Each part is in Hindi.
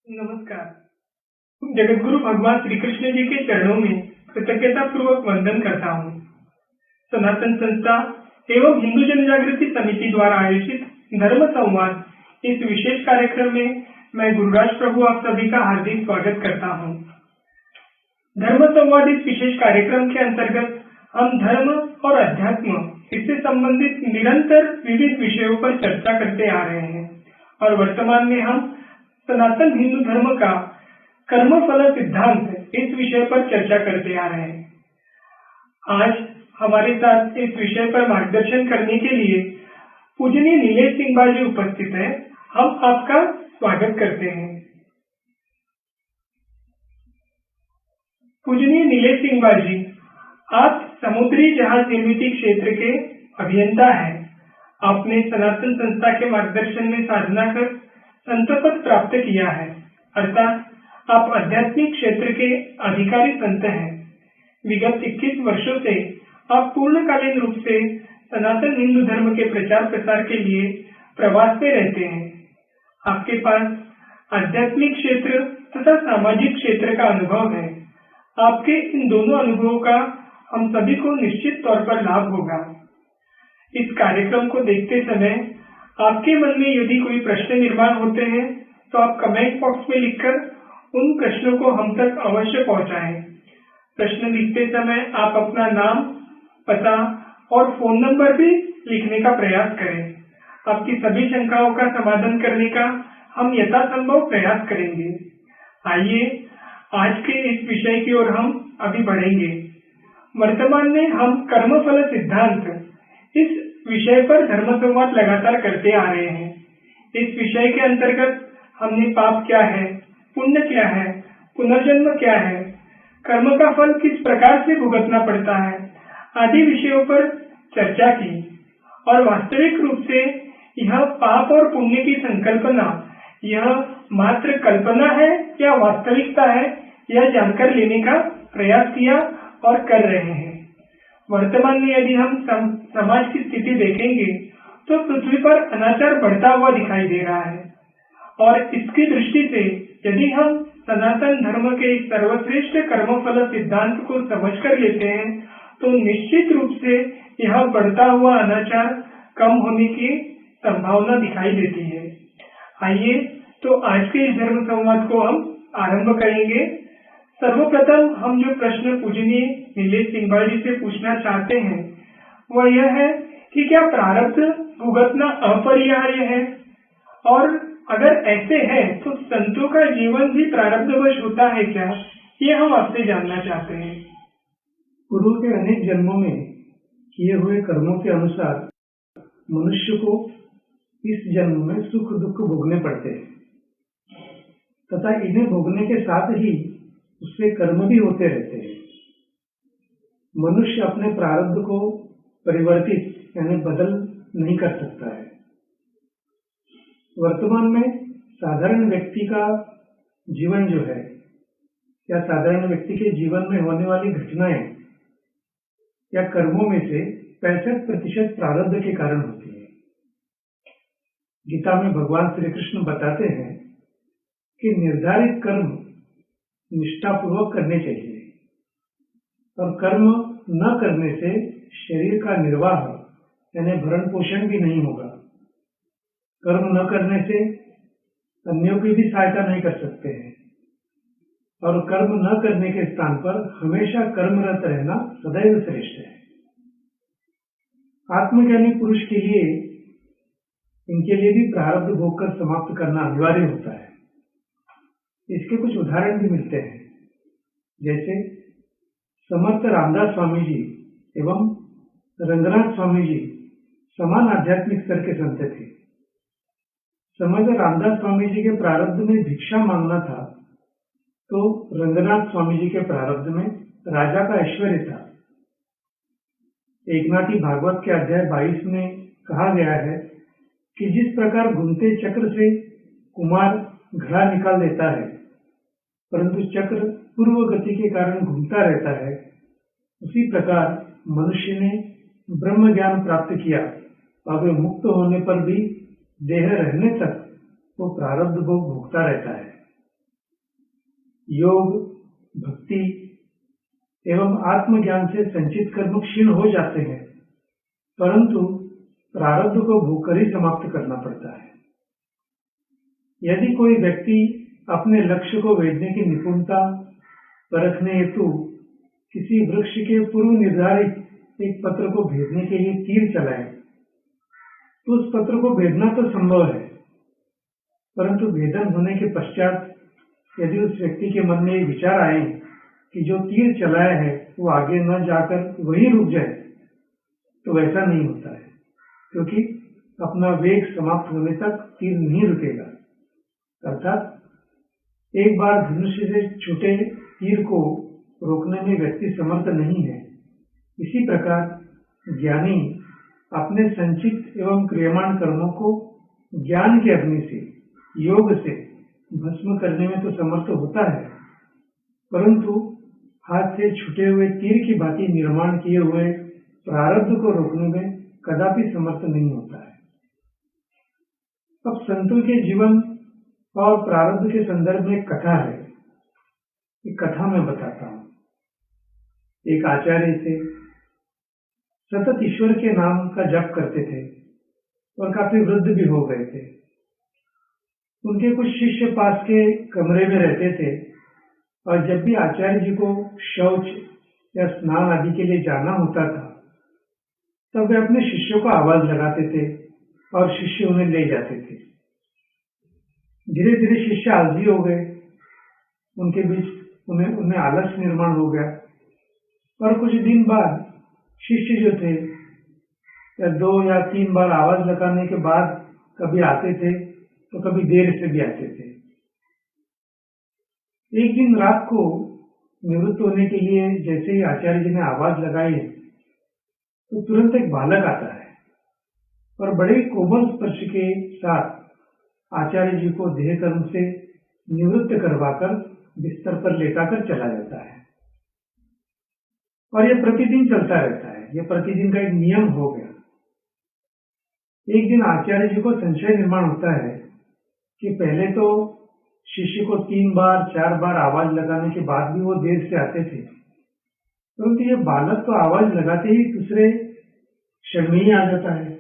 नमस्कार। जगतगुरु भगवान श्री कृष्ण जी के चरणों में कृतज्ञता पूर्वक वंदन करता हूँ। सनातन संस्था एवं हिंदू जन जागृति समिति द्वारा आयोजित धर्म संवाद इस विशेष कार्यक्रम में मैं गुरुराज प्रभु आप सभी का हार्दिक स्वागत करता हूँ। धर्म संवाद इस विशेष कार्यक्रम के अंतर्गत हम धर्म और अध्यात्म इससे संबंधित निरंतर विविध विषयों पर चर्चा करते आ रहे हैं और वर्तमान में हम सनातन हिंदू धर्म का कर्म फल सिद्धांत इस विषय पर चर्चा करते आ रहे हैं। आज हमारे साथ इस विषय पर मार्गदर्शन करने के लिए पूजनीय नीलेश सिंह बाजी उपस्थित हैं। हम आपका स्वागत करते हैं। पूजनीय नीलेश सिंह बाजी, आप समुद्री जहाज निर्मित क्षेत्र के अभियंता हैं। आपने सनातन संस्था के मार्गदर्शन में साधना कर संतपद प्राप्त किया है, अर्थात आप आध्यात्मिक क्षेत्र के अधिकारी संत हैं। विगत 21 वर्षों से आप पूर्णकालीन रूप से सनातन हिंदू धर्म के प्रचार प्रसार के लिए प्रवास में रहते हैं। आपके पास आध्यात्मिक क्षेत्र तथा सामाजिक क्षेत्र का अनुभव है। आपके इन दोनों अनुभवों का हम सभी को निश्चित तौर पर लाभ होगा। इस कार्यक्रम को देखते समय आपके मन में यदि कोई प्रश्न निर्माण होते हैं तो आप कमेंट बॉक्स में लिखकर उन प्रश्नों को हम तक अवश्य पहुंचाएं। प्रश्न लिखते समय आप अपना नाम, पता और फोन नंबर भी लिखने का प्रयास करें। आपकी सभी शंकाओं का समाधान करने का हम यथासंभव प्रयास करेंगे। आइए आज के इस विषय की ओर हम अभी बढ़ेंगे। वर्तमान में हम कर्म फल सिद्धांत इस विषय पर धर्म संवाद लगातार करते आ रहे हैं। इस विषय के अंतर्गत हमने पाप क्या है, पुण्य क्या है, पुनर्जन्म क्या है, कर्म का फल किस प्रकार से भुगतना पड़ता है आदि विषयों पर चर्चा की और वास्तविक रूप से यह पाप और पुण्य की संकल्पना यह मात्र कल्पना है या वास्तविकता है, यह जानकर लेने का प्रयास किया और कर रहे हैं। वर्तमान में यदि हम समाज की स्थिति देखेंगे तो पृथ्वी पर अनाचार बढ़ता हुआ दिखाई दे रहा है और इसकी दृष्टि से यदि हम सनातन धर्म के सर्वश्रेष्ठ कर्मफल सिद्धांत को समझ कर लेते हैं तो निश्चित रूप से यह बढ़ता हुआ अनाचार कम होने की संभावना दिखाई देती है। आइए तो आज के इस धर्म संवाद को हम आरंभ करेंगे। सर्वप्रथम हम जो प्रश्न पूजनीय नीलेश सिंह बाजी से पूछना चाहते हैं वह यह है कि क्या प्रारब्ध भुगतना अपरिहार्य है, और अगर ऐसे है तो संतों का जीवन भी प्रारब्धवश होता है क्या, ये हम आपसे जानना चाहते हैं। पूर्व के अनेक जन्मों में किए हुए कर्मों के अनुसार मनुष्य को इस जन्म में सुख दुख भोगने पड़ते हैं तथा इन्हें भोगने के साथ ही उससे कर्म भी होते रहते हैं। मनुष्य अपने प्रारब्ध को परिवर्तित यानी बदल नहीं कर सकता है। वर्तमान में साधारण व्यक्ति का जीवन जो है या साधारण व्यक्ति के जीवन में होने वाली घटनाएं या कर्मों में से 65% प्रारब्ध के कारण होती है। गीता में भगवान श्री कृष्ण बताते हैं कि निर्धारित कर्म निष्ठापूर्वक करने चाहिए और कर्म न करने से शरीर का निर्वाह यानी भरण पोषण भी नहीं होगा। कर्म न करने से अन्यों की भी सहायता नहीं कर सकते हैं और कर्म न करने के स्थान पर हमेशा कर्मरत रहना सदैव श्रेष्ठ है। आत्मज्ञानी पुरुष के लिए इनके लिए भी प्रारब्ध भोग कर समाप्त करना अनिवार्य होता है। इसके कुछ उदाहरण भी मिलते हैं, जैसे समर्थ रामदास स्वामी जी एवं रंगनाथ स्वामी जी समान आध्यात्मिक स्तर के संत थे। समर्थ रामदास स्वामी जी के प्रारब्ध में भिक्षा मांगना था तो रंगनाथ स्वामी जी के प्रारब्ध में राजा का ऐश्वर्य था। एकनाथी भागवत के अध्याय 22 में कहा गया है कि जिस प्रकार घूमते चक्र से कुमार घड़ा निकाल लेता है परंतु चक्र पूर्व गति के कारण घूमता रहता है, उसी प्रकार मनुष्य ने ब्रह्म ज्ञान प्राप्त किया और वे मुक्त होने पर भी देह रहने तक वो प्रारब्ध भोग भोगता रहता है। योग, भक्ति एवं आत्मज्ञान से संचित कर्म क्षीण हो जाते हैं, परंतु प्रारब्ध को भोगकर ही समाप्त करना पड़ता है। यदि कोई व्यक्ति अपने लक्ष्य को वेधने की निपुणता परखने हेतु किसी वृक्ष के पूर्व निर्धारित एक पत्र को भेदने के लिए तीर चलाए, तो उस पत्र को भेदना तो संभव है, परंतु भेदन होने के पश्चात यदि उस व्यक्ति के मन में विचार आए कि जो तीर चलाया है वो आगे न जाकर वही रुक जाए, तो वैसा नहीं होता है, क्योंकि अपना वेग समाप्त होने तक तीर नहीं रुकेगा। अर्थात एक बार धनुष से छूटे तीर को रोकने में व्यक्ति समर्थ नहीं है। इसी प्रकार ज्ञानी अपने संचित एवं क्रियमाण कर्मों को ज्ञान के अग्नि से, योग से भस्म करने में तो समर्थ होता है, परंतु हाथ से छूटे हुए तीर की भांति निर्माण किए हुए प्रारब्ध को रोकने में कदापि समर्थ नहीं होता है। अब संतों के जीवन और प्रारब्ध के संदर्भ में एक कथा है। एक कथा मैं बताता हूँ। एक आचार्य थे, सतत ईश्वर के नाम का जप करते थे और काफी वृद्ध भी हो गए थे। उनके कुछ शिष्य पास के कमरे में रहते थे और जब भी आचार्य जी को शौच या स्नान आदि के लिए जाना होता था, तब वे अपने शिष्यों को आवाज लगाते थे और शिष्य उन्हें ले जाते थे। धीरे धीरे शिष्य आलसी हो गए, उनके बीच उन्हें आलस निर्माण हो गया और कुछ दिन बाद शिष्य जो थे, या 2 या 3 बार आवाज लगाने के बाद कभी आते थे तो कभी देर से भी आते थे। एक दिन रात को निवृत्त होने के लिए जैसे ही आचार्य जी ने आवाज लगाई तो तुरंत एक बालक आता है और बड़े कोमल स्पर्श के साथ आचार्य जी को देह कर्म से निवृत्त करवाकर बिस्तर पर लेटाकर चला जाता है। और यह प्रतिदिन चलता रहता है, यह प्रतिदिन का एक नियम हो गया। एक दिन आचार्य जी को संशय निर्माण होता है कि पहले तो शिष्य को 3 बार 4 बार आवाज लगाने के बाद भी वो देर से आते थे, परंतु ये बालक तो आवाज लगाते ही दूसरे क्षण में ही आ जाता है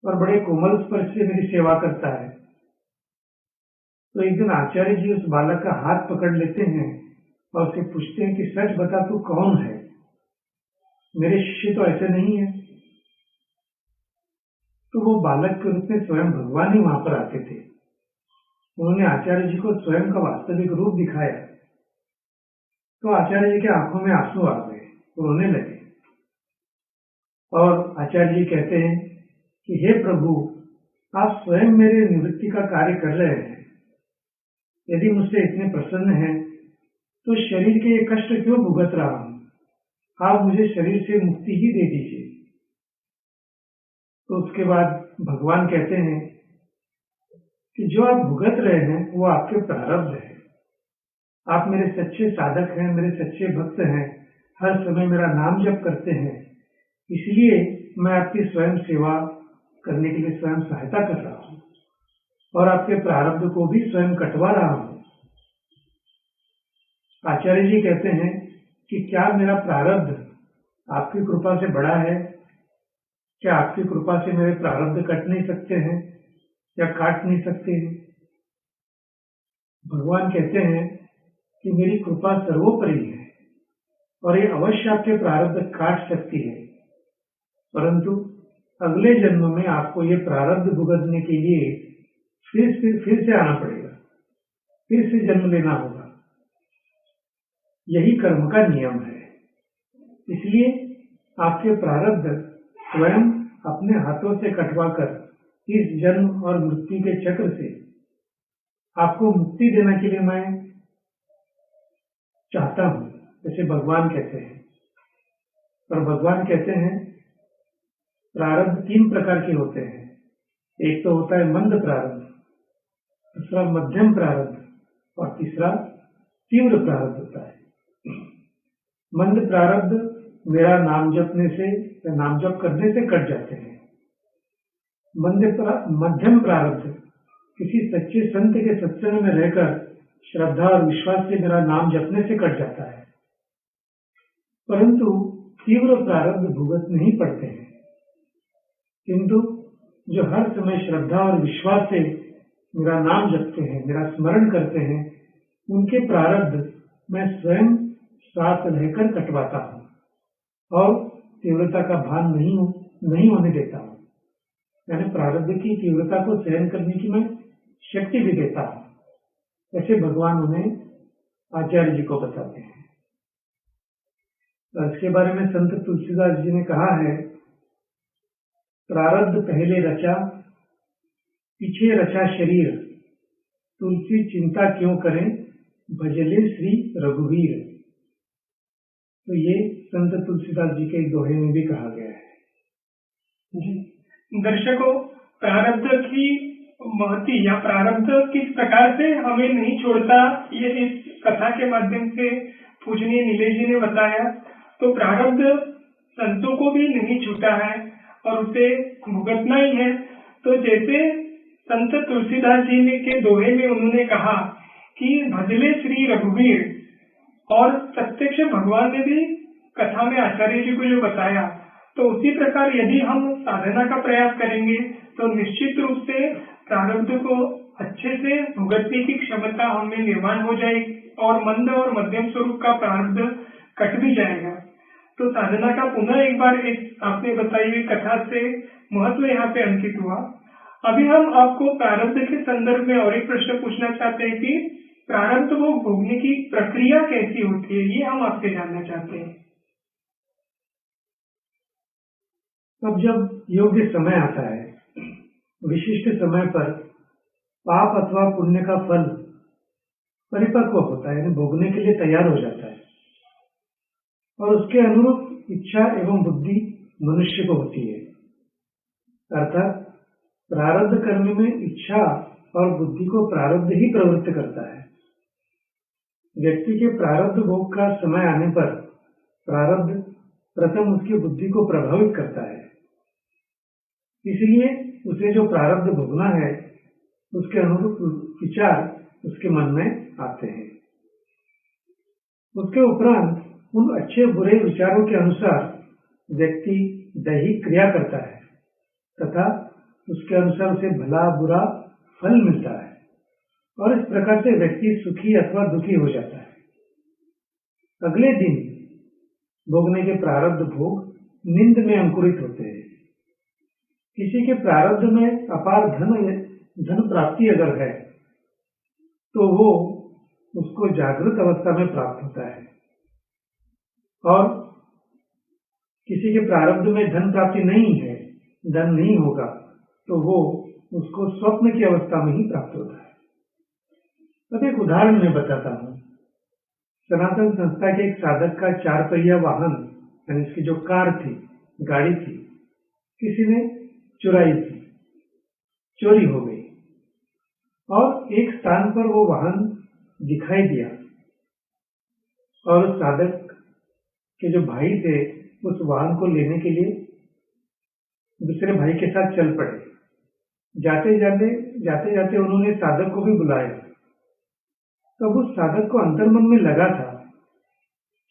और बड़े कोमल स्पर्श से मेरी सेवा करता है। तो एक दिन आचार्य जी उस बालक का हाथ पकड़ लेते हैं और उससे पूछते हैं कि सच बता, तू कौन है? मेरे शिष्य तो ऐसे नहीं है। तो वो बालक के रूप में स्वयं भगवान ही वहां पर आते थे। उन्होंने आचार्य जी को स्वयं का वास्तविक रूप दिखाया तो आचार्य जी के आंखों में आंसू आ गए, रोने लगे और आचार्य जी कहते हैं कि हे प्रभु, आप स्वयं मेरे निवृत्ति का कार्य कर रहे हैं। यदि मुझसे इतने प्रसन्न हैं तो शरीर के ये कष्ट क्यों भुगत रहा हूं? आप मुझे शरीर से मुक्ति ही दे दीजिए। तो उसके बाद भगवान कहते हैं कि जो आप भुगत रहे हैं वो आपके प्रारब्ध है। आप मेरे सच्चे साधक हैं, मेरे सच्चे भक्त हैं, हर समय मेरा नाम जप करते हैं, इसलिए मैं आपकी स्वयं सेवा करने के लिए स्वयं सहायता कर रहा हूं और आपके प्रारब्ध को भी स्वयं कटवा रहा हूं। आचार्य जी कहते हैं कि क्या मेरा प्रारब्ध आपकी कृपा से बड़ा है? क्या आपकी कृपा से मेरे प्रारब्ध कट नहीं सकते हैं या काट नहीं सकते हैं? भगवान कहते हैं कि मेरी कृपा सर्वोपरि है और ये अवश्य आपके प्रारब्ध काट सकती है, परंतु अगले जन्म में आपको ये प्रारब्ध भुगतने के लिए फिर से आना पड़ेगा, फिर से जन्म लेना होगा। यही कर्म का नियम है। इसलिए आपके प्रारब्ध स्वयं अपने हाथों से कटवाकर इस जन्म और मृत्यु के चक्र से आपको मुक्ति देने के लिए मैं चाहता हूं, जैसे भगवान कहते हैं। और भगवान कहते हैं प्रारब्ध 3 प्रकार के होते हैं। एक तो होता है मंद प्रारब्ध, दूसरा मध्यम प्रारब्ध और तीसरा तीव्र प्रारब्ध होता है। मंद प्रारब्ध मेरा नाम जपने से या नाम जप करने से कट जाते हैं। मध्यम प्रारब्ध किसी सच्चे संत के सत्संग में रहकर श्रद्धा और विश्वास से मेरा नाम जपने से कट जाता है, परंतु तीव्र प्रारब्ध भुगतने ही पड़ते हैं। किंतु जो हर समय श्रद्धा और विश्वास से मेरा नाम जपते हैं, मेरा स्मरण करते हैं, उनके प्रारब्ध मैं स्वयं साथ रहकर कटवाता हूँ और तीव्रता का भान नहीं होने देता हूँ। यानी प्रारब्ध की तीव्रता को सहन करने की मैं शक्ति भी देता हूँ। ऐसे भगवान उन्हें आचार्य जी को बताते हैं। तो इसके बारे में संत तुलसीदास जी ने कहा है, प्रारब्ध पहले रचा, पीछे रचा शरीर, तुलसी चिंता क्यों करें, भजले श्री रघुवीर। तो ये संत तुलसीदास जी के दोहे में भी कहा गया है। जी दर्शकों, प्रारब्ध की महती या प्रारब्ध किस प्रकार से हमें नहीं छोड़ता, ये इस कथा के माध्यम से पूजनीय नीलेश जी ने बताया। तो प्रारब्ध संतों को भी नहीं छूटा है और उसे भुगतना ही है। तो जैसे संत तुलसीदास जी ने के दोहे में उन्होंने कहा कि भजले श्री रघुवीर, और प्रत्यक्ष भगवान ने भी कथा में आचार्य जी को जो बताया, तो उसी प्रकार यदि हम साधना का प्रयास करेंगे तो निश्चित रूप से प्रारब्ध को अच्छे से भुगतने की क्षमता हमें निर्माण हो जाएगी और मंद और मध्यम स्वरूप का प्रारब्ध कट भी जाएगा। तो साधना का पुनः एक बार इस आपने बताई हुई कथा से महत्व यहाँ पे अंकित हुआ। अभी हम आपको प्रारब्ध के संदर्भ में और एक प्रश्न पूछना चाहते हैं कि प्रारब्ध को भोगने की प्रक्रिया कैसी होती है, ये हम आपसे जानना चाहते हैं। अब जब योग्य समय आता है, विशिष्ट समय पर पाप अथवा पुण्य का फल परिपक्व होता है, यानी भोगने के लिए तैयार हो जाता है, और उसके अनुरूप इच्छा एवं बुद्धि मनुष्य को होती है। अर्थात प्रारब्ध करने में इच्छा और बुद्धि को प्रारब्ध ही प्रवृत्त करता है। व्यक्ति के प्रारब्ध भोग का समय आने पर प्रारब्ध प्रथम उसकी बुद्धि को प्रभावित करता है, इसलिए उसे जो प्रारब्ध भोगना है उसके अनुरूप विचार उसके मन में आते हैं। उसके उपरांत उन अच्छे बुरे विचारों के अनुसार व्यक्ति दैहिक क्रिया करता है तथा उसके अनुसार उसे भला बुरा फल मिलता है, और इस प्रकार से व्यक्ति सुखी अथवा दुखी हो जाता है। अगले दिन भोगने के प्रारब्ध भोग निंद में अंकुरित होते हैं। किसी के प्रारब्ध में अपार धन प्राप्ति अगर है तो वो उसको जागृत अवस्था में प्राप्त होता है, और किसी के प्रारब्ध में धन प्राप्ति नहीं है, धन नहीं होगा, तो वो उसको स्वप्न की अवस्था में ही प्राप्त होता है। अब एक उदाहरण मैं बताता हूँ। सनातन संस्था के एक साधक का 4 पहिया वाहन, यानी इसकी जो कार थी, गाड़ी थी, किसी ने चुराई थी, चोरी हो गई, और एक स्थान पर वो वाहन दिखाई दिया, और उस साधक के जो भाई थे उस वाहन को लेने के लिए दूसरे भाई के साथ चल पड़े। जाते जाते उन्होंने साधक को भी बुलाया। तब उस साधक को अंतर्मन में लगा था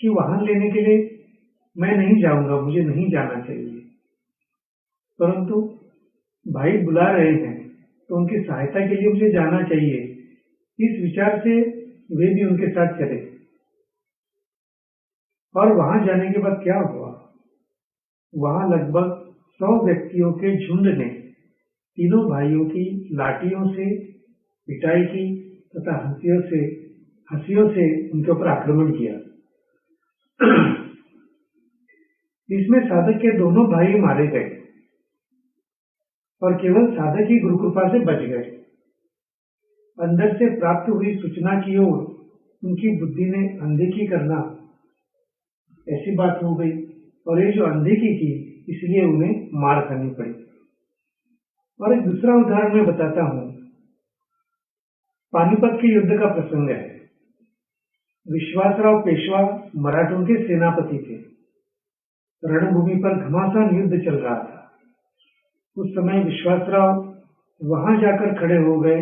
कि वाहन लेने के लिए मैं नहीं जाऊंगा, मुझे नहीं जाना चाहिए, परंतु भाई बुला रहे हैं तो उनकी सहायता के लिए मुझे जाना चाहिए। इस विचार से वे भी उनके साथ चले, और वहां जाने के बाद क्या हुआ, वहां लगभग 100 व्यक्तियों के झुंड ने तीनों भाइयों की लाठियों से पिटाई की तथा हंसियों से उनके ऊपर आक्रमण किया। इसमें साधक के दोनों भाई मारे गए और केवल साधक ही गुरु कृपा से बच गए। अंदर से प्राप्त हुई सूचना की ओर उनकी बुद्धि ने अनदेखी करना, ऐसी बात हो गई, और ये जो अनदेखी की इसलिए उन्हें मार खानी पड़ी। और एक दूसरा उदाहरण मैं बताता हूँ। पानीपत के युद्ध का प्रसंग है। विश्वासराव पेशवा मराठों के सेनापति थे। रणभूमि पर घमासान युद्ध चल रहा था। उस समय विश्वासराव वहां जाकर खड़े हो गए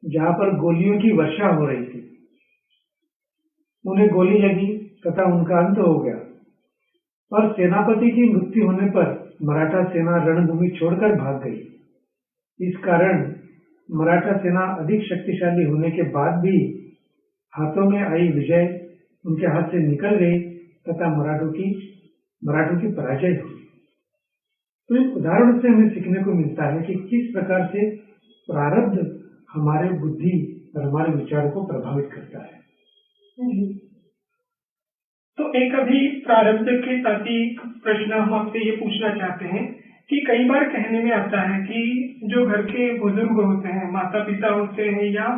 जहां पर गोलियों की वर्षा हो रही थी। उन्हें गोली लगी तथा उनका अंत हो गया और सेनापति की मृत्यु होने पर मराठा सेना रणभूमि छोड़कर भाग गई। इस कारण मराठा सेना अधिक शक्तिशाली होने के बाद भी हाथों में आई विजय उनके हाथ से निकल गई तथा मराठों की पराजय हुई। तो इस उदाहरण से हमें सीखने को मिलता है कि किस प्रकार से प्रारब्ध हमारे बुद्धि और हमारे विचार को प्रभावित करता है। तो एक अभी प्रारब्ध के साथ ही प्रश्न हम आपसे ये पूछना चाहते हैं कि कई बार कहने में आता है कि जो घर के बुजुर्ग होते हैं, माता पिता होते हैं या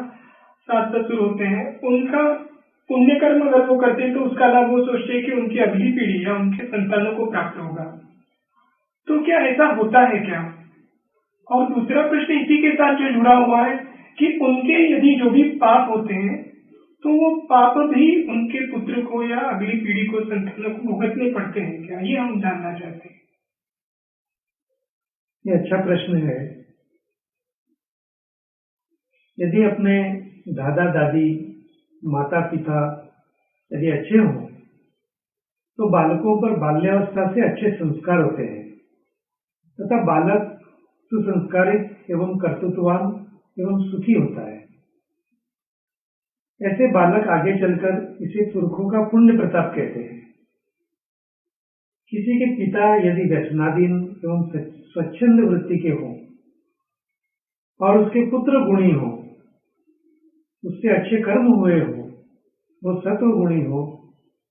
सास ससुर होते हैं, उनका पुण्य कर्म अगर वो करते हैं तो उसका लाभ वो सोचते हैं कि उनकी अगली पीढ़ी या उनके संतानों को प्राप्त होगा। तो क्या ऐसा होता है क्या? और दूसरा प्रश्न इसी के साथ जो जुड़ा हुआ है कि उनके यदि जो भी पाप होते हैं तो वो पाप भी उनके पुत्र को या अगली पीढ़ी को, संतानों को भुगतने पड़ते हैं क्या? ये हम जानना चाहते हैं। ये अच्छा प्रश्न है। यदि अपने दादा दादी, माता पिता यदि अच्छे हों तो बालकों पर बाल्यावस्था से अच्छे संस्कार होते हैं तथा बालक सुसंस्कारित एवं कर्तृत्ववान एवं सुखी होता है। ऐसे बालक आगे चलकर इसे पुरखों का पुण्य प्रताप कहते हैं। किसी के पिता यदि व्यसनाधीन एवं स्वच्छंद वृत्ति के हों और उसके पुत्र गुणी हों, उससे अच्छे कर्म हुए हो, वो सत्व गुणी हो,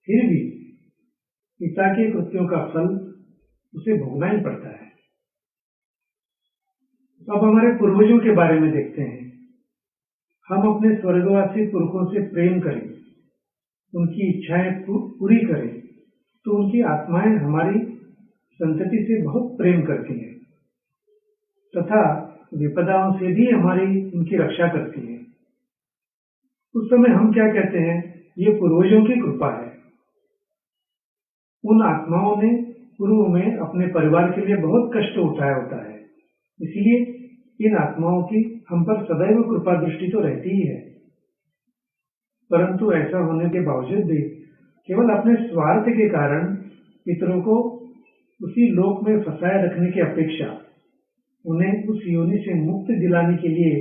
फिर भी पिता के कृत्यों का फल उसे भोगना ही पड़ता है। अब हमारे पूर्वजों के बारे में देखते हैं। हम अपने स्वर्गवासी पुरखों से प्रेम करें, उनकी इच्छाएं पूरी करें तो उनकी आत्माएं हमारी संतति से बहुत प्रेम करती हैं तथा विपदाओं से भी हमारी उनकी रक्षा करती हैं। उस समय हम क्या कहते हैं? ये पूर्वजों की कृपा है। उन आत्माओं ने पूर्व में अपने परिवार के लिए बहुत कष्ट उठाया होता है, इसलिए इन आत्माओं की हम पर सदैव कृपा दृष्टि तो रहती ही है। परंतु ऐसा होने के बावजूद भी केवल अपने स्वार्थ के कारण पितरों को उसी लोक में फंसाए रखने की अपेक्षा उन्हें उस योनि से मुक्ति दिलाने के लिए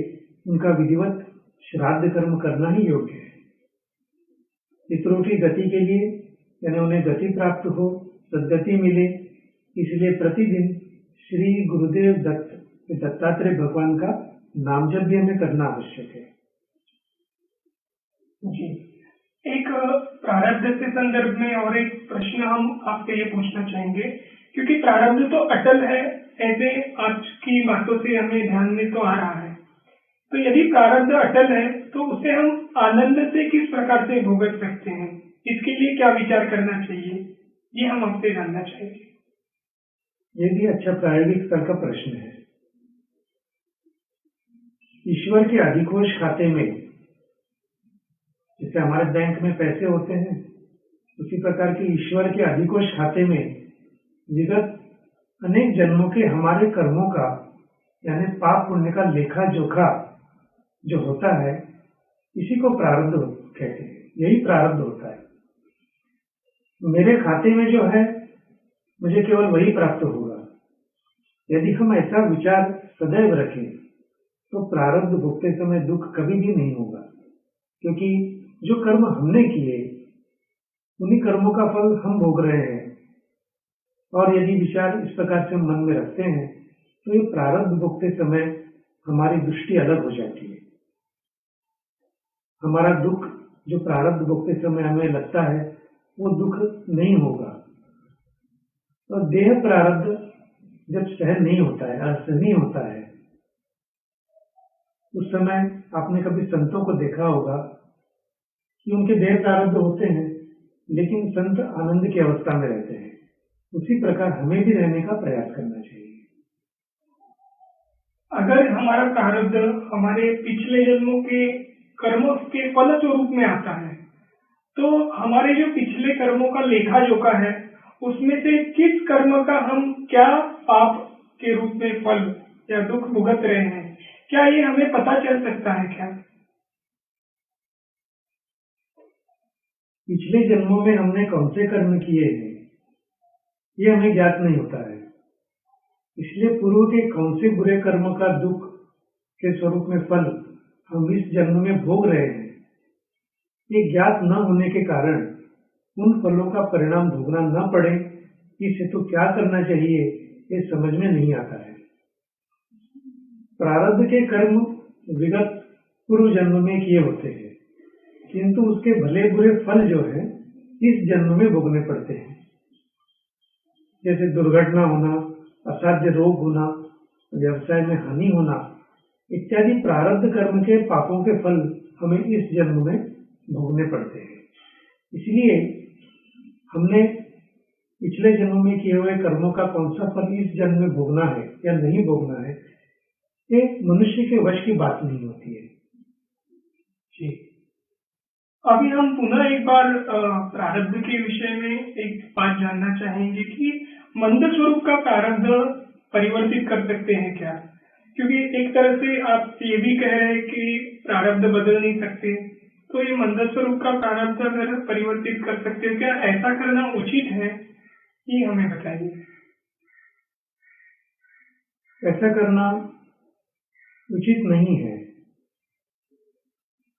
उनका विधिवत श्राद्ध कर्म करना ही योग्य है। पितरों की गति के लिए यानी उन्हें गति प्राप्त हो, सद्गति मिले, इसलिए प्रतिदिन श्री गुरुदेव दत्तात्रेय भगवान का नाम जप भी हमें करना आवश्यक है। जी, एक प्रारब्ध के संदर्भ में और एक प्रश्न हम आपसे ये पूछना चाहेंगे, क्योंकि प्रारब्ध तो अटल है, ऐसे आज की बातों से हमें ध्यान में तो आ रहा है। तो यदि प्रारब्ध अटल है तो उसे हम आनंद से किस प्रकार से भुगत सकते हैं? इसके लिए क्या विचार करना चाहिए, ये हम आपसे जानना चाहेंगे। ये भी अच्छा प्रायोगिक स्तर का प्रश्न है। ईश्वर के अधिकोष खाते में जैसे हमारे बैंक में पैसे होते हैं, उसी प्रकार के ईश्वर के अधिकोष खाते में विगत अनेक जन्मों के हमारे कर्मों का यानी पाप पुण्य का लेखा जोखा जो होता है, इसी को प्रारब्ध कहते हैं। यही प्रारब्ध होता है। मेरे खाते में जो है मुझे केवल वही प्राप्त होगा। यदि हम ऐसा विचार सदैव रखें तो प्रारब्ध भोगते समय दुख कभी भी नहीं होगा, क्योंकि जो कर्म हमने किए उन्हीं कर्मों का फल हम भोग रहे हैं। और यदि विचार इस प्रकार से मन में रखते हैं तो ये प्रारब्ध भोगते समय हमारी दृष्टि अलग हो जाती है। हमारा दुख जो प्रारब्ध भोगते समय हमें लगता है वो दुख नहीं होगा। और देह प्रारब्ध जब सहन नहीं होता है, असहनीय होता है, उस समय आपने कभी संतों को देखा होगा कि उनके देह प्रारब्ध होते हैं लेकिन संत आनंद की अवस्था में रहते हैं। उसी प्रकार हमें भी रहने का प्रयास करना चाहिए। अगर हमारा प्रारब्ध हमारे पिछले जन्मों के कर्मों के फल स्वरूप में आता है तो हमारे जो पिछले कर्मों का लेखा जोखा है उसमें से किस कर्म का हम क्या पाप के रूप में फल या दुख भुगत रहे हैं, क्या ये हमें पता चल सकता है क्या? पिछले जन्मों में हमने कौन से कर्म किए हैं ये हमें ज्ञात नहीं होता है। इसलिए पूर्व के कौन से बुरे कर्म का दुख के स्वरूप में फल हम इस जन्म में भोग रहे हैं, ये ज्ञात न होने के कारण उन फलों का परिणाम भोगना न पड़े, इस हेतु क्या करना चाहिए ये समझ में नहीं आता है। प्रारब्ध के कर्म विगत पूर्व जन्म में किए होते हैं, किंतु उसके भले बुरे फल जो है इस जन्म में भोगने पड़ते हैं। जैसे दुर्घटना होना, असाध्य रोग होना, व्यवसाय में हानि होना इत्यादि प्रारब्ध कर्म के पापों के फल हमें इस जन्म में भोगने पड़ते हैं। इसलिए हमने पिछले जन्म में किए हुए कर्मों का कौन सा फल इस जन्म में भोगना है या नहीं भोगना है, ये मनुष्य के वश की बात नहीं होती है। जी, अभी हम पुनः एक बार प्रारब्ध के विषय में एक बात जानना चाहेंगे कि मंद स्वरूप का प्रारब्ध परिवर्तित कर सकते हैं क्या? क्योंकि एक तरह से आप ये भी कह रहे हैं कि प्रारब्ध बदल नहीं सकते, तो ये मंद स्वरूप का प्रारब्ध अगर परिवर्तित कर सकते हैं, क्या ऐसा करना उचित है? ये हमें बताइए। ऐसा करना उचित नहीं है।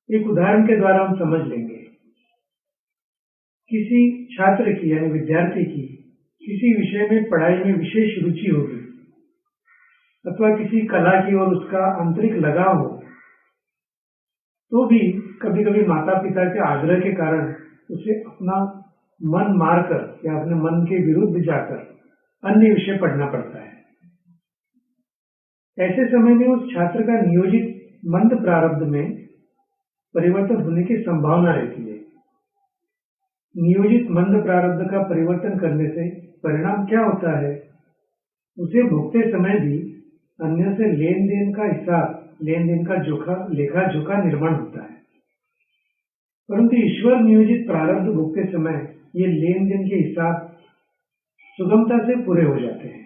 एक उदाहरण के द्वारा हम समझ लेंगे। किसी छात्र की यानी विद्यार्थी की किसी विषय में पढ़ाई में विशेष रुचि होगी अथवा किसी कला की ओर उसका आंतरिक लगाव हो, तो भी कभी कभी माता पिता के आग्रह के कारण उसे अपना मन मारकर या अपने मन के विरुद्ध जाकर अन्य विषय पढ़ना पड़ता है। ऐसे समय में उस छात्र का नियोजित मंद प्रारब्ध में परिवर्तन होने की संभावना रहती है। नियोजित मंद प्रारब्ध का परिवर्तन करने से परिणाम क्या होता है? उसे भोगते समय भी अन्य से लेन देन का हिसाब, लेन देन का लेखा जोखा निर्माण होता है। परंतु ईश्वर नियोजित प्रारब्ध भोगते समय ये लेन देन के हिसाब सुगमता से पूरे हो जाते हैं।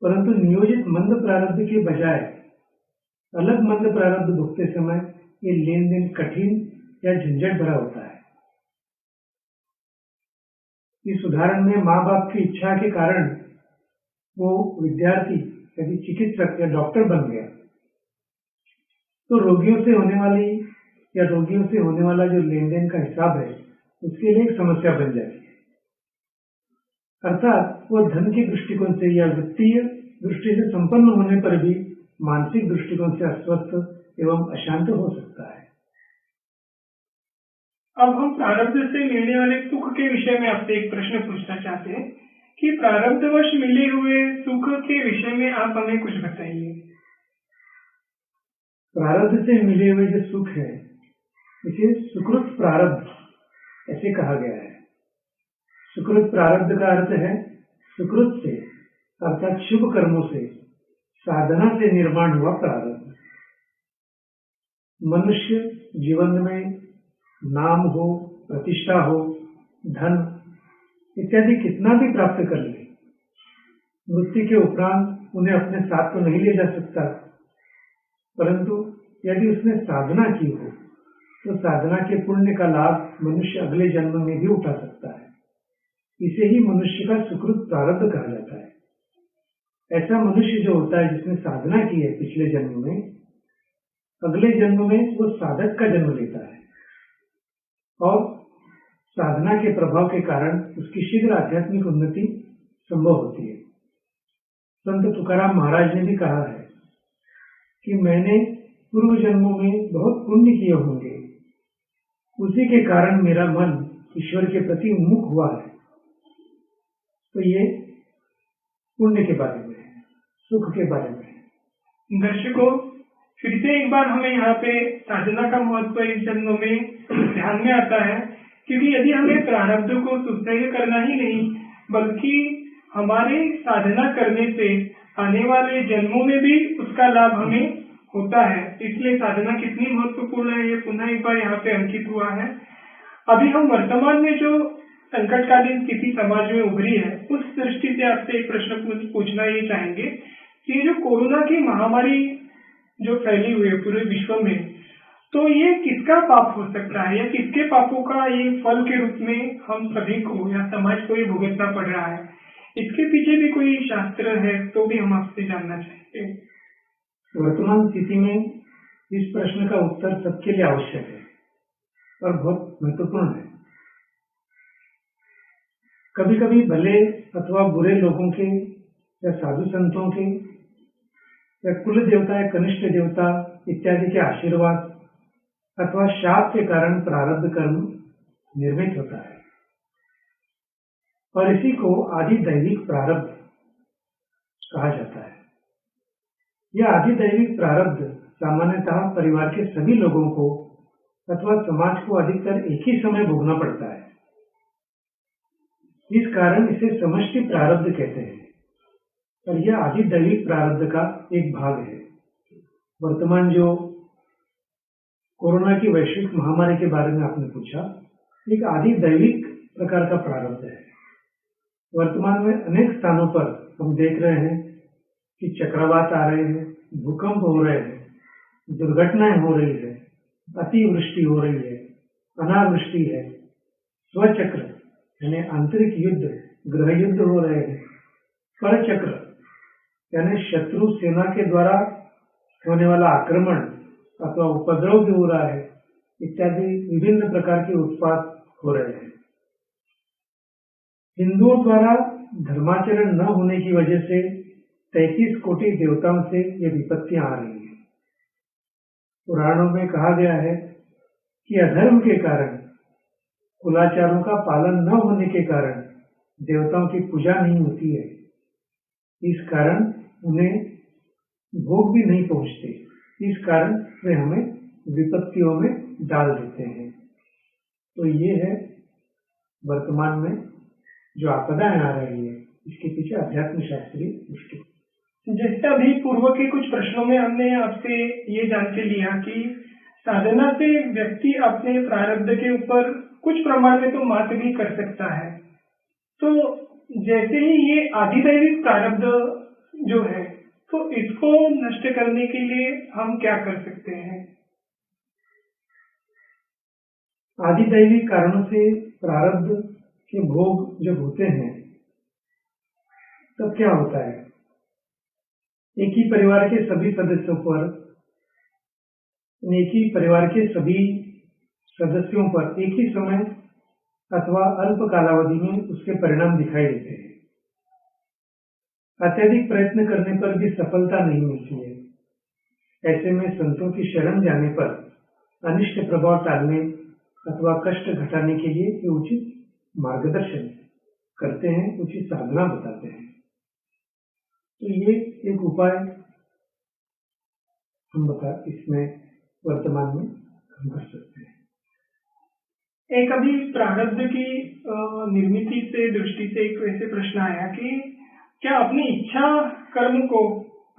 परंतु नियोजित मंद प्रारब्ध के बजाय अलग मंद प्रारब्ध भोगते समय ये लेन देन कठिन या झंझट भरा होता है। इस उदाहरण में माँ बाप की इच्छा के कारण वो विद्यार्थी यदि चिकित्सक या डॉक्टर बन गया, तो रोगियों से होने वाला जो लेन देन का हिसाब है उसके लिए एक समस्या बन जाती है। अर्थात वो धन के दृष्टिकोण से या वित्तीय दृष्टि से संपन्न होने पर भी मानसिक दृष्टिकोण से अस्वस्थ एवं अशांत हो सकता है। अब हम प्रारब्ध से मिलने वाले सुख के विषय में आपसे एक प्रश्न पूछना चाहते हैं कि प्रारब्धवश मिले हुए सुख के विषय में आप हमें कुछ बताइए। प्रारब्ध से मिले हुए जो सुख है इसे सुकृत प्रारब्ध ऐसे कहा गया है। सुकृत प्रारब्ध का अर्थ है सुकृत से अर्थात शुभ कर्मों से, साधना से निर्माण हुआ प्रारब्ध। मनुष्य जीवन में नाम हो, प्रतिष्ठा हो, धन इत्यादि कितना भी प्राप्त कर ले, मृत्यु के उपरांत उन्हें अपने साथ तो नहीं ले जा सकता, परंतु यदि उसने साधना की हो तो साधना के पुण्य का लाभ मनुष्य अगले जन्म में भी उठा सकता है। इसे ही मनुष्य का सुकृत प्रारब्ध कहा जाता है। ऐसा मनुष्य जो होता है जिसने साधना की है पिछले जन्म में, अगले जन्म में वो साधक का जन्म लेता है और साधना के प्रभाव के कारण उसकी शीघ्र आध्यात्मिक उन्नति संभव होती है। संत तुकाराम महाराज ने भी कहा है कि मैंने पूर्व जन्मों में बहुत पुण्य किए होंगे, उसी के कारण मेरा मन ईश्वर के प्रति उन्मुख हुआ है। तो ये पुण्य के बारे में है, सुख के बारे में है। दर्शकों, फिर से एक बार हमें यहाँ पे साधना का महत्व इस जन्म में ध्यान में आता है, क्योंकि यदि हमें प्रारब्ध को सुसह्य करना ही नहीं बल्कि हमारे साधना करने से आने वाले जन्मों में भी उसका लाभ हमें होता है, इसलिए साधना कितनी महत्वपूर्ण है ये पुनः एक बार यहाँ पे अंकित हुआ है। अभी हम वर्तमान में जो संकटकालीन स्थिति समाज में उभरी है उस दृष्टि से आपसे एक प्रश्न पूछना ये चाहेंगे कि जो कोरोना की महामारी जो फैली हुई है पूरे विश्व में, तो ये किसका पाप हो सकता है या किसके पापों का ये फल के रूप में हम सभी को या समाज को ये भुगतना पड़ रहा है? इसके पीछे भी कोई शास्त्र है तो भी हम आपसे जानना चाहेंगे। वर्तमान स्थिति में इस प्रश्न का उत्तर सबके लिए आवश्यक है और बहुत महत्वपूर्ण है। कभी कभी भले अथवा बुरे लोगों के या साधु संतों के या कुल देवता या कनिष्ठ देवता इत्यादि के आशीर्वाद अथवा शाप के कारण प्रारब्ध कर्म निर्मित होता है और इसी को आदि दैविक प्रारब्ध कहा जाता है। यह आदि दैविक प्रारब्ध सामान्यतः परिवार के सभी लोगों को अथवा समाज को अधिकतर एक ही समय भोगना पड़ता है। इस कारण इसे समष्टि प्रारब्ध कहते हैं और यह आदि दैविक प्रारब्ध का एक भाग है। वर्तमान जो कोरोना की वैश्विक महामारी के बारे में आपने पूछा, एक आदि दैविक प्रकार का प्रारब्ध है। वर्तमान में अनेक स्थानों पर हम देख रहे हैं कि चक्रवात आ रहे हैं, भूकंप हो रहे हैं, दुर्घटनाएं हो रही है, अतिवृष्टि हो रही है, अनावृष्टि है, स्वचक्र यानी आंतरिक युद्ध, गृह युद्ध हो रहे हैं, परचक्र यानी शत्रु सेना के द्वारा होने वाला आक्रमण अथवा उपद्रव भी हो रहा है, इत्यादि विभिन्न प्रकार के उत्पात हो रहे हैं। हिंदुओं द्वारा धर्माचरण न होने की वजह से 33 कोटि देवताओं से ये विपत्तियां आ रही हैं। पुराणों में कहा गया है कि अधर्म के कारण, कुलाचारों का पालन न होने के कारण देवताओं की पूजा नहीं होती है। इस कारण उन्हें भोग भी नहीं पहुंचते। इस कारण वे हमें विपत्तियों में डाल देते हैं। तो ये है वर्तमान में जो आपदाएं आ रही है, इसके पीछे अध्यात्म शास्त्रीय दृष्टि। जैसे अभी पूर्व के कुछ प्रश्नों में हमने आपसे ये जान के लिया कि साधना से व्यक्ति अपने प्रारब्ध के ऊपर कुछ प्रमाण में तो मात भी कर सकता है। तो जैसे ही ये आधिदैविक प्रारब्ध जो है, तो इसको नष्ट करने के लिए हम क्या कर सकते हैं? आधिदैविक कारणों से प्रारब्ध के भोग जब होते हैं तब क्या होता है? एक ही परिवार के सभी सदस्यों पर, एक ही परिवार के सभी सदस्यों पर एक ही समय अथवा अल्प कालावधि में उसके परिणाम दिखाई देते हैं। अत्यधिक प्रयत्न करने पर भी सफलता नहीं मिलती है। ऐसे में संतों की शरण जाने पर अनिष्ट प्रभाव टालने अथवा कष्ट घटाने के लिए ये उचित मार्गदर्शन करते हैं, उचित साधना बताते हैं। तो ये एक उपाय हम इसमें वर्तमान में हम कर सकते हैं। एक अभी प्रारब्ध की निर्मिति से दृष्टि से एक ऐसे प्रश्न आया कि क्या अपनी इच्छा कर्म को,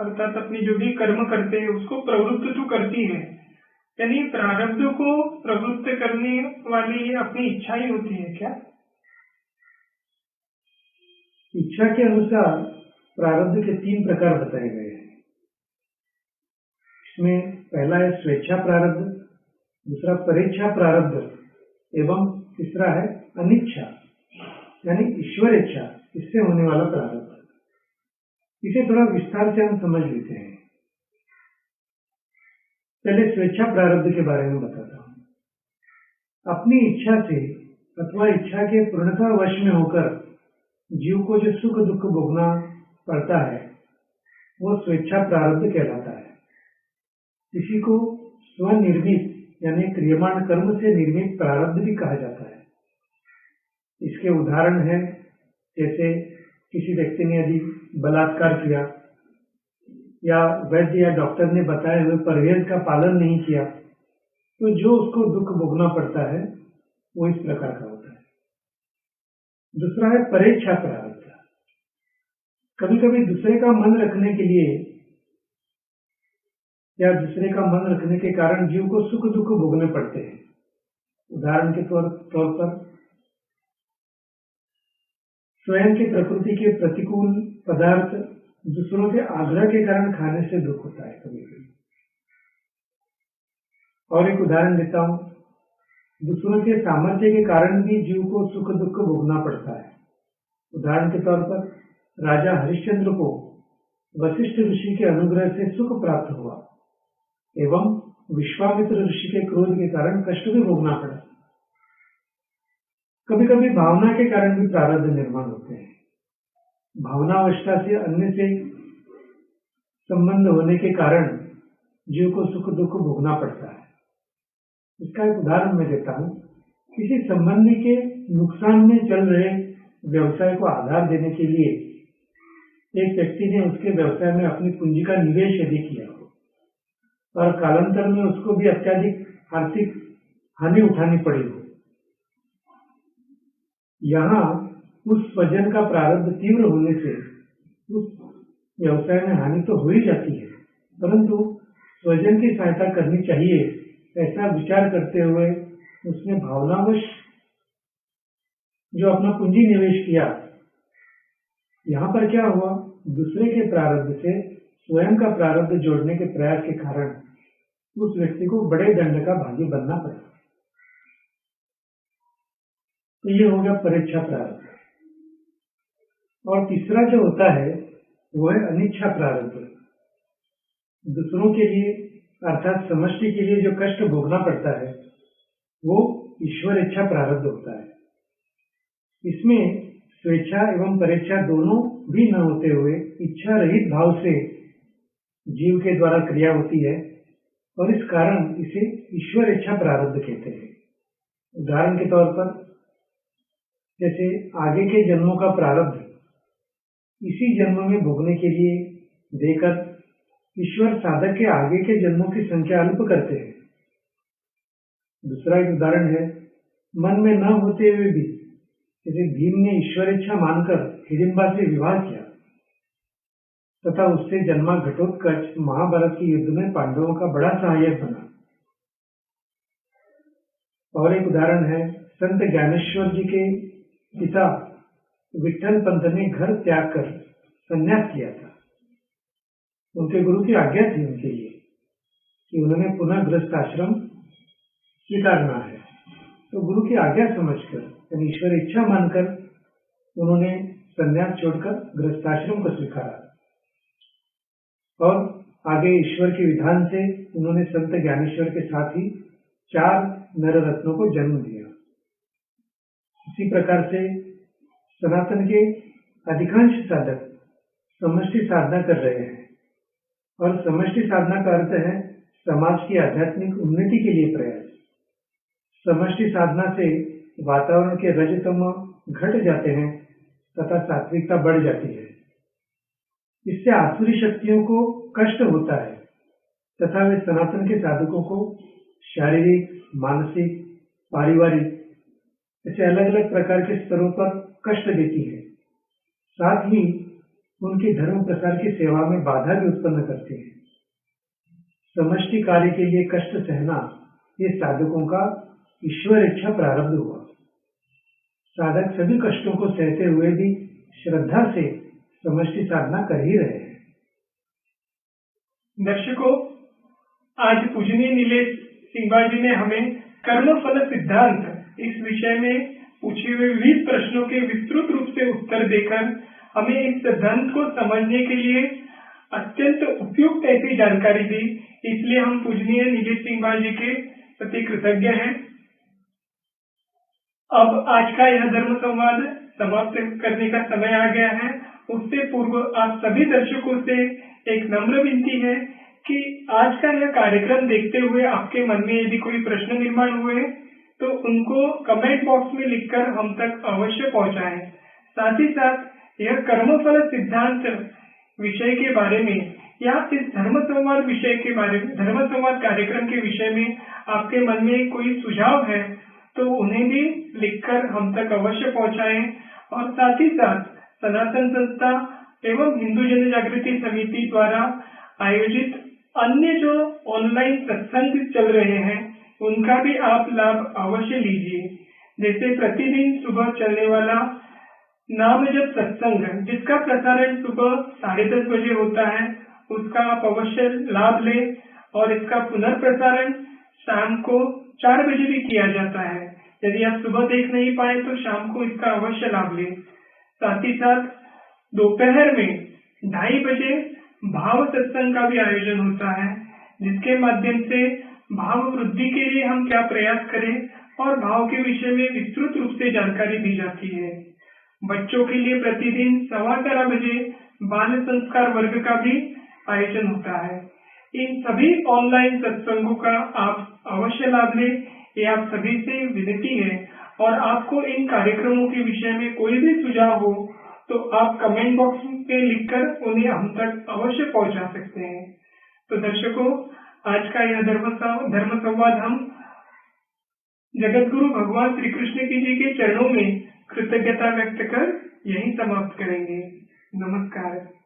अर्थात अपनी जो भी कर्म करते हैं उसको प्रवृत्त तो करती है, यानी प्रारब्ध को प्रवृत्त करने वाली अपनी इच्छा ही होती है क्या? इच्छा के अनुसार प्रारब्ध के 3 प्रकार बताए गए हैं। इसमें पहला है स्वेच्छा प्रारब्ध, दूसरा परेच्छा प्रारब्ध एवं तीसरा है अनिच्छा यानी ईश्वर इच्छा, इससे होने वाला प्रारब्ध। इसे थोड़ा विस्तार से हम समझ लेते हैं। पहले स्वेच्छा प्रारब्ध के बारे में बताता हूं। अपनी इच्छा से अथवा इच्छा के पूर्णता वश में होकर जीव को जो सुख दुख भोगना पड़ता है वो स्वेच्छा प्रारब्ध कहलाता है। इसी को स्वनिर्मित यानी क्रियमाण कर्म से निर्मित प्रारब्ध भी कहा जाता है। इसके उदाहरण है, जैसे किसी व्यक्ति ने यदि बलात्कार किया या वैद्य या डॉक्टर ने बताए हुए परहेज का पालन नहीं किया, तो जो उसको दुख भोगना पड़ता है वो इस प्रकार का होता है। दूसरा है परेच्छा प्रारब्ध। कभी कभी दूसरे का मन रखने के लिए या दूसरे का मन रखने के कारण जीव को सुख दुख भोगने पड़ते हैं। उदाहरण के तौर पर स्वयं की प्रकृति के प्रतिकूल पदार्थ दूसरों के आग्रह के कारण खाने से दुख होता है कभी कभी। और एक उदाहरण देता हूँ। दूसरों के सामर्थ्य के कारण भी जीव को सुख दुख भोगना पड़ता है। उदाहरण के तौर पर राजा हरिश्चंद्र को वशिष्ठ ऋषि के अनुग्रह से सुख प्राप्त हुआ एवं विश्वामित्र ऋषि के क्रोध के कारण कष्ट भी भोगना पड़ा। कभी कभी भावना के कारण भी प्रारब्ध निर्माण होते हैं। भावनावस्था से अन्य से संबंध होने के कारण जीव को सुख दुख भोगना पड़ता है। इसका एक उदाहरण मैं देता हूँ। किसी संबंधी के नुकसान में चल रहे व्यवसाय को आधार देने के लिए एक व्यक्ति ने उसके व्यवसाय में अपनी पूंजी का निवेश यदि किया हो और कालांतर में उसको भी अत्यधिक आर्थिक हानि उठानी पड़ी हो, यहाँ उस स्वजन का प्रारब्ध तीव्र होने से उस व्यवसाय में हानि तो हो ही जाती है, परंतु स्वजन की सहायता करनी चाहिए ऐसा विचार करते हुए उसने भावनावश जो अपना पूंजी निवेश किया। यहाँ पर क्या हुआ, दूसरे के प्रारब्ध से स्वयं का प्रारब्ध जोड़ने के प्रयास के कारण उस व्यक्ति को बड़े दंड का भागी बनना पड़ा। तो ये हो गया परेच्छा प्रारब्ध। और तीसरा जो होता है वो है अनिच्छा प्रारब्ध। दूसरों के लिए अर्थात समष्टि के लिए जो कष्ट भोगना पड़ता है वो ईश्वर इच्छा प्रारब्ध होता है। इसमें स्वेच्छा एवं परेच्छा दोनों भी न होते हुए इच्छा रहित भाव से जीव के द्वारा क्रिया होती है और इस कारण इसे ईश्वर इच्छा प्रारब्ध कहते हैं। उदाहरण के तौर पर जैसे आगे के जन्मों का प्रारब्ध इसी जन्म में भोगने के लिए देकर ईश्वर साधक के आगे के जन्मों की संख्या अल्प करते हैं। दूसरा एक उदाहरण है, मन में न होते हुए भी जैसे भीम ने ईश्वर इच्छा मानकर हिडिंबा से विवाह किया तथा उससे जन्मा घटोत्कच महाभारत के युद्ध में पांडवों का बड़ा सहायक बना। और एक उदाहरण है, संत ज्ञानेश्वर जी के पिता विठल पंत ने घर त्याग कर संन्यास किया था। उनके गुरु की आज्ञा थी उनके लिए कि उन्होंने पुनः गृहस्थ आश्रम स्वीकारना है, तो गुरु की आज्ञा समझकर यानी ईश्वर इच्छा मानकर उन्होंने संन्यास छोड़कर गृहस्थाश्रम को स्वीकारा और आगे ईश्वर के विधान से उन्होंने संत ज्ञानेश्वर के साथ ही 4 नर रत्नों को जन्म दिया। इसी प्रकार से सनातन के अधिकांश साधक समष्टि साधना कर रहे हैं और समष्टि साधना का अर्थ है समाज की आध्यात्मिक उन्नति के लिए प्रयास। समष्टि साधना से वातावरण के रजतम घट जाते हैं तथा सात्विकता बढ़ जाती है। इससे आसुरी शक्तियों को कष्ट होता है तथा वे सनातन के साधकों को शारीरिक, मानसिक, पारिवारिक ऐसे अलग अलग प्रकार के स्तरों पर कष्ट देती है। साथ ही उनके धर्म प्रसार की सेवा में बाधा भी उत्पन्न करते हैं। समष्टि कार्य के लिए कष्ट सहना ये साधकों का ईश्वर इच्छा प्रारब्ध हुआ। साधक सभी कष्टों को सहते हुए भी श्रद्धा से समष्टि साधना कर ही रहे हैं। दर्शकों, आज पूजनीय नीलेश सिंघवा जी ने हमें कर्म फल सिद्धांत इस विषय में पूछे हुए विविध प्रश्नों के विस्तृत रूप से उत्तर देकर हमें इस सिद्धांत को समझने के लिए अत्यंत उपयुक्त ऐसी जानकारी दी। इसलिए हम पूजनीय नीलेश सिंघवा जी के प्रति कृतज्ञ हैं। अब आज का यह धर्म संवाद समाप्त करने का समय आ गया है। उससे पूर्व आप सभी दर्शकों से एक नम्र विनती है कि आज का यह कार्यक्रम देखते हुए आपके मन में यदि कोई प्रश्न निर्माण हुए तो उनको कमेंट बॉक्स में लिखकर हम तक अवश्य पहुंचाएं। साथ ही साथ यह कर्मफल सिद्धांत विषय के बारे में या इस धर्म संवाद विषय के बारे में, धर्म संवाद कार्यक्रम के विषय में आपके मन में कोई सुझाव है तो उन्हें भी लिखकर हम तक अवश्य पहुंचाएं। और साथ ही साथ सनातन संस्था एवं हिंदू जन जागृति समिति द्वारा आयोजित अन्य जो ऑनलाइन सत्संग चल रहे हैं उनका भी आप लाभ अवश्य लीजिए। जैसे प्रतिदिन सुबह चलने वाला नाम जप सत्संग जिसका प्रसारण सुबह 10:30 बजे होता है, उसका आप अवश्य लाभ लें और इसका पुनर्प्रसारण शाम को 4 बजे भी किया जाता है। यदि आप सुबह देख नहीं पाए तो शाम को इसका अवश्य लाभ लें। साथ ही साथ दोपहर में 2:30 बजे भाव सत्संग का भी आयोजन होता है, जिसके माध्यम से भाव वृद्धि के लिए हम क्या प्रयास करें और भाव के विषय में विस्तृत रूप से जानकारी दी जाती है। बच्चों के लिए प्रतिदिन 11:15 बजे बाल संस्कार वर्ग का भी आयोजन होता है। इन सभी ऑनलाइन सत्संगों का आप अवश्य लाभ लें, ये आप सभी से विनती है। और आपको इन कार्यक्रमों के विषय में कोई भी सुझाव हो तो आप कमेंट बॉक्स में लिखकर उन्हें हम तक अवश्य पहुंचा सकते हैं। तो दर्शकों, आज का यह धर्म संवाद हम जगत गुरु भगवान श्री कृष्ण जी के चरणों में कृतज्ञता व्यक्त कर यही समाप्त करेंगे। नमस्कार।